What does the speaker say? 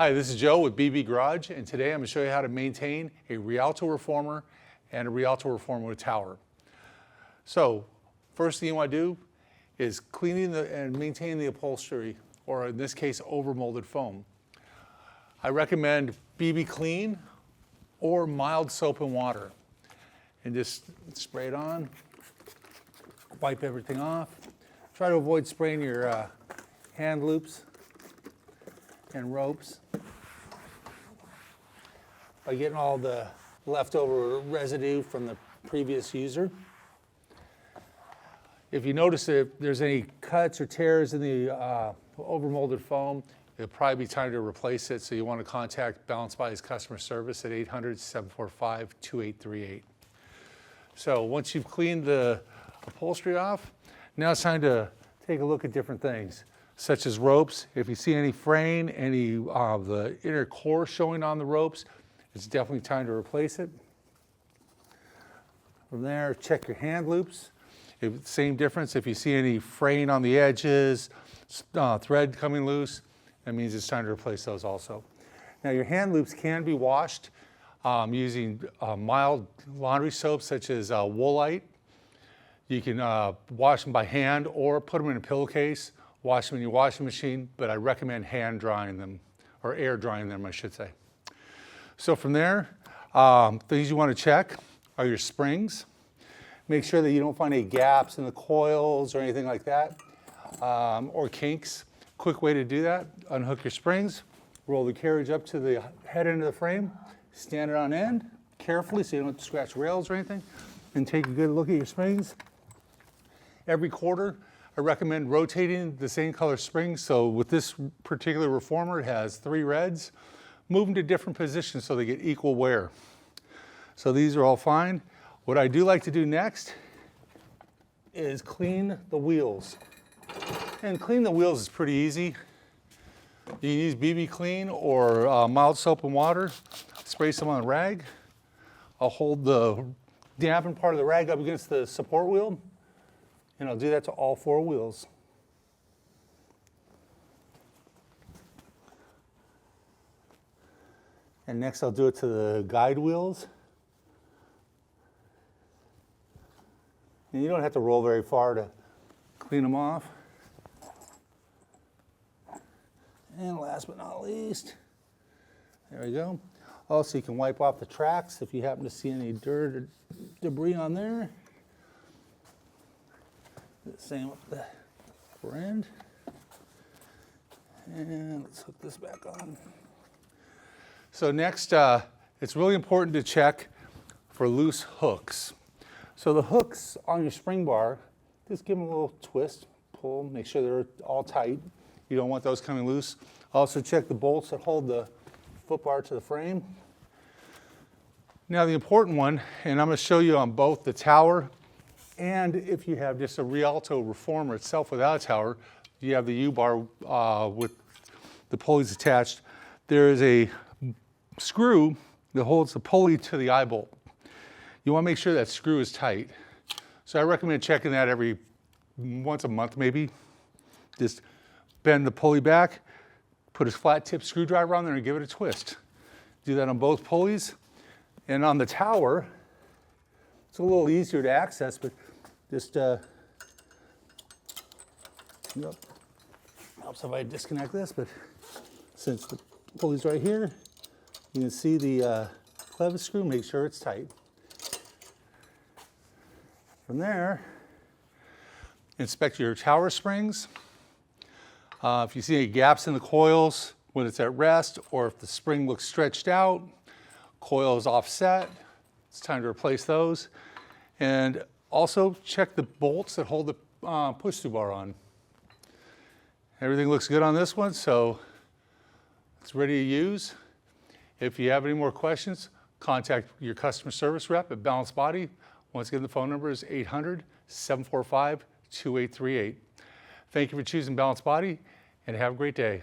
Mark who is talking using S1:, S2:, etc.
S1: Hi, this is Joe with BB Garage, and today I'm going to show you how to maintain a Rialto reformer and a Rialto reformer with tower. So, first thing you want to do is cleaning and maintaining the upholstery, or in this case, overmolded foam. I recommend BB Clean or mild soap and water. And just spray it on, wipe everything off. Try to avoid spraying your hand loops and ropes by getting all the leftover residue from the previous user. If you notice that there's any cuts or tears in the overmolded foam, it'll probably be time to replace it, so you want to contact Balance Body's customer service at 800-745-2838. So once you've cleaned the upholstery off, now it's time to take a look at different things, such as ropes. If you see any fraying, any of the inner core showing on the ropes, it's definitely time to replace it. From there, check your hand loops. Same difference, if you see any fraying on the edges, thread coming loose, that means it's time to replace those also. Now your hand loops can be washed using mild laundry soap such as Woolite. You can wash them by hand or put them in a pillowcase, wash them in your washing machine, but I recommend hand drying them, or air drying them, I should say. So from there, things you want to check are your springs. Make sure that you don't find any gaps in the coils or anything like that, or kinks. Quick way to do that, unhook your springs, roll the carriage up to the head end of the frame, stand it on end carefully so you don't have to scratch rails or anything, and take a good look at your springs. Every quarter, I recommend rotating the same color springs. So with this particular reformer, it has 3 reds. Move them to different positions so they get equal wear. So these are all fine. What I do like to do next is clean the wheels. And clean the wheels is pretty easy. You can use BB Clean or mild soap and water. Spray some on a rag. I'll hold the dampened part of the rag up against the support wheel, and I'll do that to all 4 wheels. And next I'll do it to the guide wheels. And you don't have to roll very far to clean them off. And last but not least, there we go. Also, you can wipe off the tracks if you happen to see any dirt or debris on there. The same with the upper end. And let's hook this back on. So next, it's really important to check for loose hooks. So the hooks on your spring bar, just give them a little twist, pull, make sure they're all tight. You don't want those coming loose. Also check the bolts that hold the foot bar to the frame. Now the important one, and I'm going to show you on both the tower and if you have just a Rialto reformer itself without a tower, you have the U-bar with the pulleys attached. There is a screw that holds the pulley to the eye bolt. You want to make sure that screw is tight. So I recommend checking that every once a month maybe. Just bend the pulley back, put a flat tip screwdriver on there and give it a twist. Do that on both pulleys. And on the tower, it's a little easier to access, but just helps if I disconnect this, but since the pulley's right here, you can see the clevis screw, make sure it's tight. From there, inspect your tower springs. If you see any gaps in the coils when it's at rest, or if the spring looks stretched out, coil is offset, it's time to replace those. And also check the bolts that hold the push-through bar on. Everything looks good on this one, so it's ready to use. If you have any more questions, contact your customer service rep at Balance Body. Once again, the phone number is 800-745-2838. Thank you for choosing Balance Body, and have a great day.